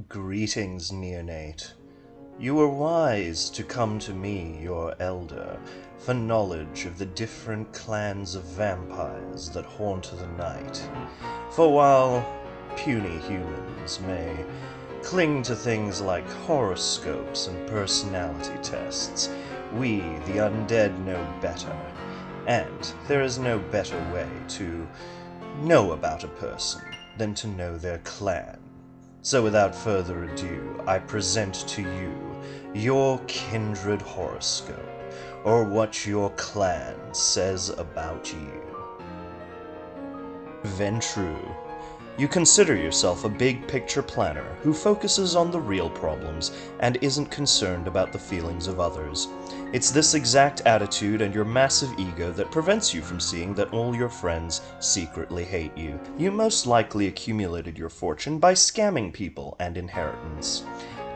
Greetings, neonate. You were wise to come to me, your elder, for knowledge of the different clans of vampires that haunt the night. For while puny humans may cling to things like horoscopes and personality tests, we, the undead, know better. And there is no better way to know about a person than to know their clan. So without further ado, I present to you your kindred horoscope, or what your clan says about you. Ventru. You consider yourself a big picture planner who focuses on the real problems and isn't concerned about the feelings of others. It's this exact attitude and your massive ego that prevents you from seeing that all your friends secretly hate you. You most likely accumulated your fortune by scamming people and inheritance.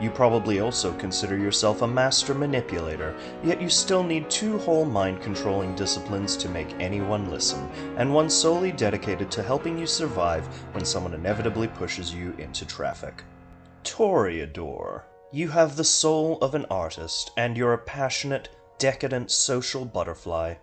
You probably also consider yourself a master manipulator, yet you still need 2 whole mind-controlling disciplines to make anyone listen, and one solely dedicated to helping you survive when someone inevitably pushes you into traffic. Toreador. You have the soul of an artist, and you're a passionate, decadent social butterfly.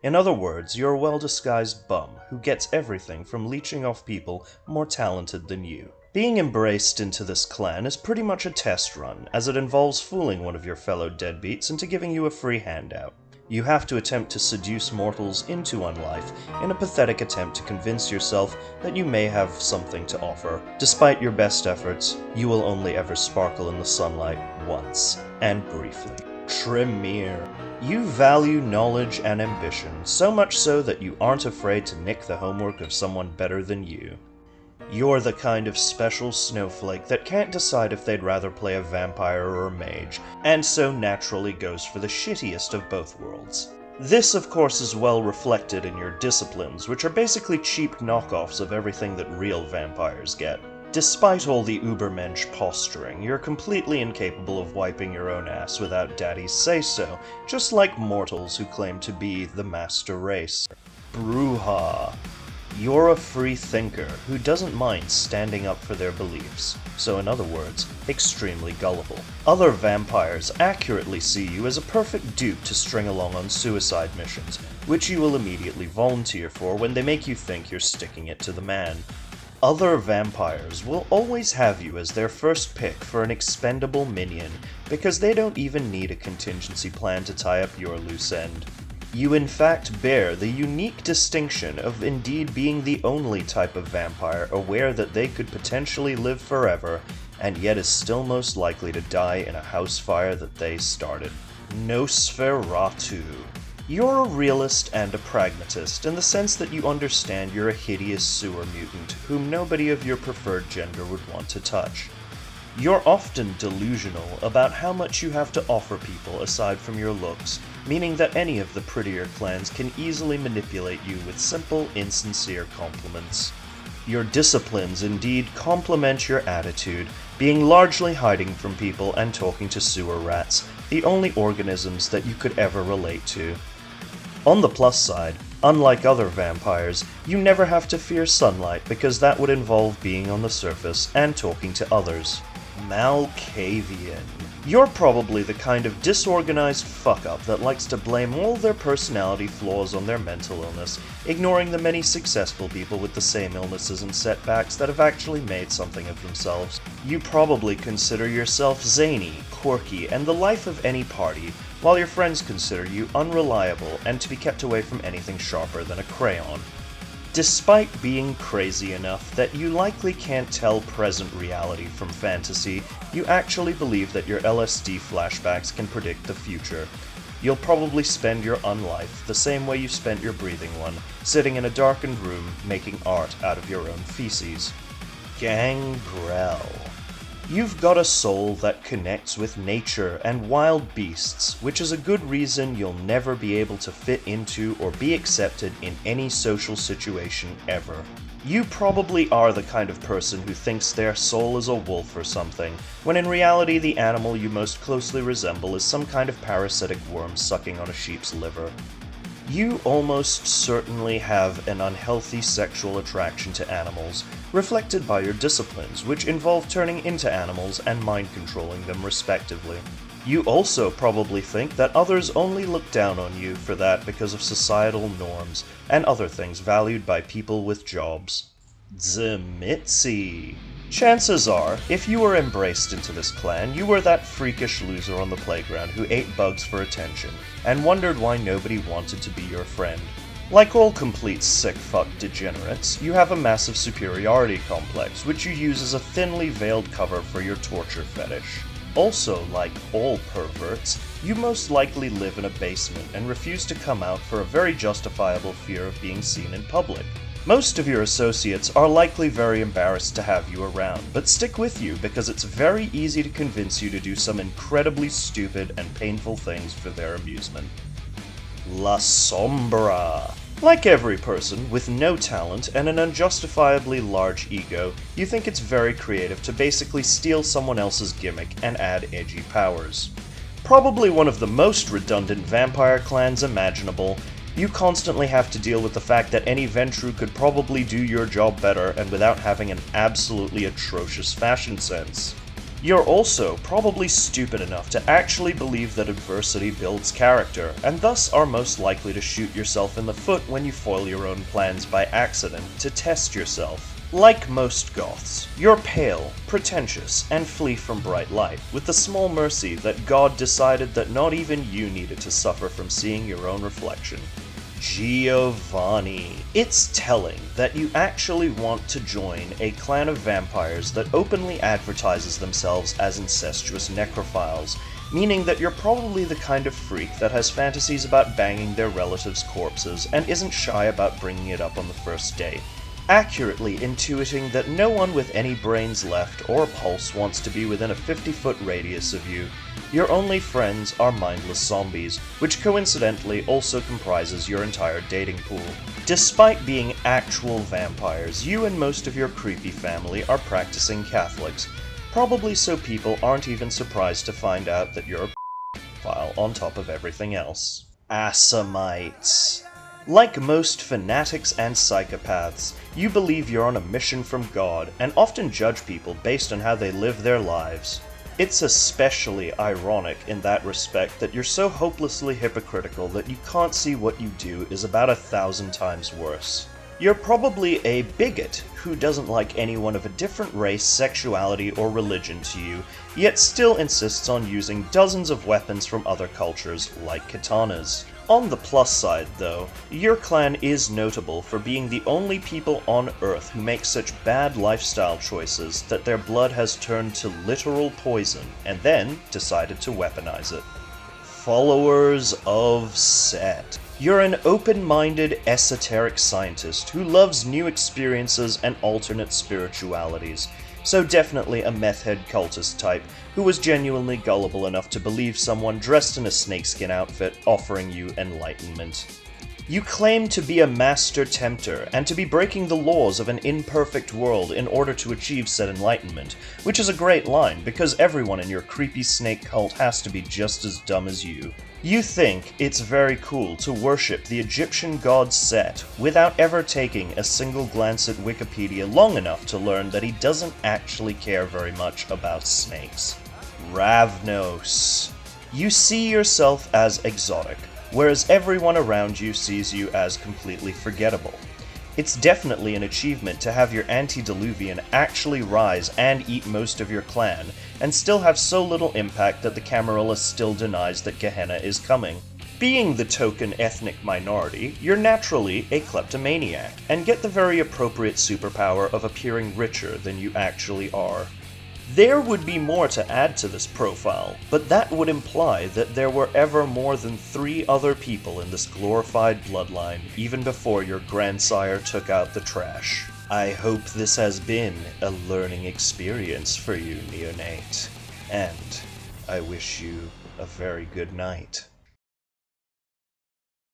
In other words, you're a well-disguised bum who gets everything from leeching off people more talented than you. Being embraced into this clan is pretty much a test run, as it involves fooling one of your fellow deadbeats into giving you a free handout. You have to attempt to seduce mortals into unlife in a pathetic attempt to convince yourself that you may have something to offer. Despite your best efforts, you will only ever sparkle in the sunlight once, and briefly. Tremere. You value knowledge and ambition, so much so that you aren't afraid to nick the homework of someone better than you. You're the kind of special snowflake that can't decide if they'd rather play a vampire or a mage, and so naturally goes for the shittiest of both worlds. This, of course, is well reflected in your disciplines, which are basically cheap knockoffs of everything that real vampires get. Despite all the ubermensch posturing, you're completely incapable of wiping your own ass without daddy's say-so, just like mortals who claim to be the master race. Bruja. You're a free thinker who doesn't mind standing up for their beliefs, so in other words, extremely gullible. Other vampires accurately see you as a perfect dupe to string along on suicide missions, which you will immediately volunteer for when they make you think you're sticking it to the man. Other vampires will always have you as their first pick for an expendable minion, because they don't even need a contingency plan to tie up your loose end. You in fact bear the unique distinction of indeed being the only type of vampire aware that they could potentially live forever, and yet is still most likely to die in a house fire that they started. Nosferatu. You're a realist and a pragmatist, in the sense that you understand you're a hideous sewer mutant whom nobody of your preferred gender would want to touch. You're often delusional about how much you have to offer people aside from your looks, meaning that any of the prettier clans can easily manipulate you with simple, insincere compliments. Your disciplines indeed complement your attitude, being largely hiding from people and talking to sewer rats, the only organisms that you could ever relate to. On the plus side, unlike other vampires, you never have to fear sunlight because that would involve being on the surface and talking to others. Malkavian. You're probably the kind of disorganized fuck-up that likes to blame all their personality flaws on their mental illness, ignoring the many successful people with the same illnesses and setbacks that have actually made something of themselves. You probably consider yourself zany, quirky, and the life of any party, while your friends consider you unreliable and to be kept away from anything sharper than a crayon. Despite being crazy enough that you likely can't tell present reality from fantasy, you actually believe that your LSD flashbacks can predict the future. You'll probably spend your unlife the same way you spent your breathing one, sitting in a darkened room making art out of your own feces. Gangrel. You've got a soul that connects with nature and wild beasts, which is a good reason you'll never be able to fit into or be accepted in any social situation ever. You probably are the kind of person who thinks their soul is a wolf or something, when in reality the animal you most closely resemble is some kind of parasitic worm sucking on a sheep's liver. You almost certainly have an unhealthy sexual attraction to animals, reflected by your disciplines, which involve turning into animals and mind-controlling them respectively. You also probably think that others only look down on you for that because of societal norms and other things valued by people with jobs. Zimitzi. Chances are, if you were embraced into this clan, you were that freakish loser on the playground who ate bugs for attention, and wondered why nobody wanted to be your friend. Like all complete sick-fuck degenerates, you have a massive superiority complex, which you use as a thinly veiled cover for your torture fetish. Also, like all perverts, you most likely live in a basement and refuse to come out for a very justifiable fear of being seen in public. Most of your associates are likely very embarrassed to have you around, but stick with you because it's very easy to convince you to do some incredibly stupid and painful things for their amusement. La Sombra. Like every person with no talent and an unjustifiably large ego, you think it's very creative to basically steal someone else's gimmick and add edgy powers. Probably one of the most redundant vampire clans imaginable, you constantly have to deal with the fact that any Ventrue could probably do your job better and without having an absolutely atrocious fashion sense. You're also probably stupid enough to actually believe that adversity builds character, and thus are most likely to shoot yourself in the foot when you foil your own plans by accident to test yourself. Like most goths, you're pale, pretentious, and flee from bright light, with the small mercy that God decided that not even you needed to suffer from seeing your own reflection. Giovanni. It's telling that you actually want to join a clan of vampires that openly advertises themselves as incestuous necrophiles, meaning that you're probably the kind of freak that has fantasies about banging their relatives' corpses and isn't shy about bringing it up on the first date. Accurately intuiting that no one with any brains left or a pulse wants to be within a 50-foot radius of you. Your only friends are mindless zombies, which coincidentally also comprises your entire dating pool. Despite being actual vampires, you and most of your creepy family are practicing Catholics, probably so people aren't even surprised to find out that you're a file on top of everything else. Assamites. Like most fanatics and psychopaths, you believe you're on a mission from God, and often judge people based on how they live their lives. It's especially ironic in that respect that you're so hopelessly hypocritical that you can't see what you do is about 1,000 times worse. You're probably a bigot who doesn't like anyone of a different race, sexuality, or religion to you, yet still insists on using dozens of weapons from other cultures, like katanas. On the plus side, though, your clan is notable for being the only people on Earth who make such bad lifestyle choices that their blood has turned to literal poison, and then decided to weaponize it. Followers of Set. You're an open-minded, esoteric scientist who loves new experiences and alternate spiritualities, so definitely a meth-head cultist type who was genuinely gullible enough to believe someone dressed in a snakeskin outfit offering you enlightenment. You claim to be a master tempter, and to be breaking the laws of an imperfect world in order to achieve said enlightenment, which is a great line, because everyone in your creepy snake cult has to be just as dumb as you. You think it's very cool to worship the Egyptian god Set, without ever taking a single glance at Wikipedia long enough to learn that he doesn't actually care very much about snakes. Ravnos. You see yourself as exotic, whereas everyone around you sees you as completely forgettable. It's definitely an achievement to have your antediluvian actually rise and eat most of your clan, and still have so little impact that the Camarilla still denies that Gehenna is coming. Being the token ethnic minority, you're naturally a kleptomaniac, and get the very appropriate superpower of appearing richer than you actually are. There would be more to add to this profile, but that would imply that there were ever more than 3 other people in this glorified bloodline, even before your grandsire took out the trash. I hope this has been a learning experience for you, neonate, and I wish you a very good night.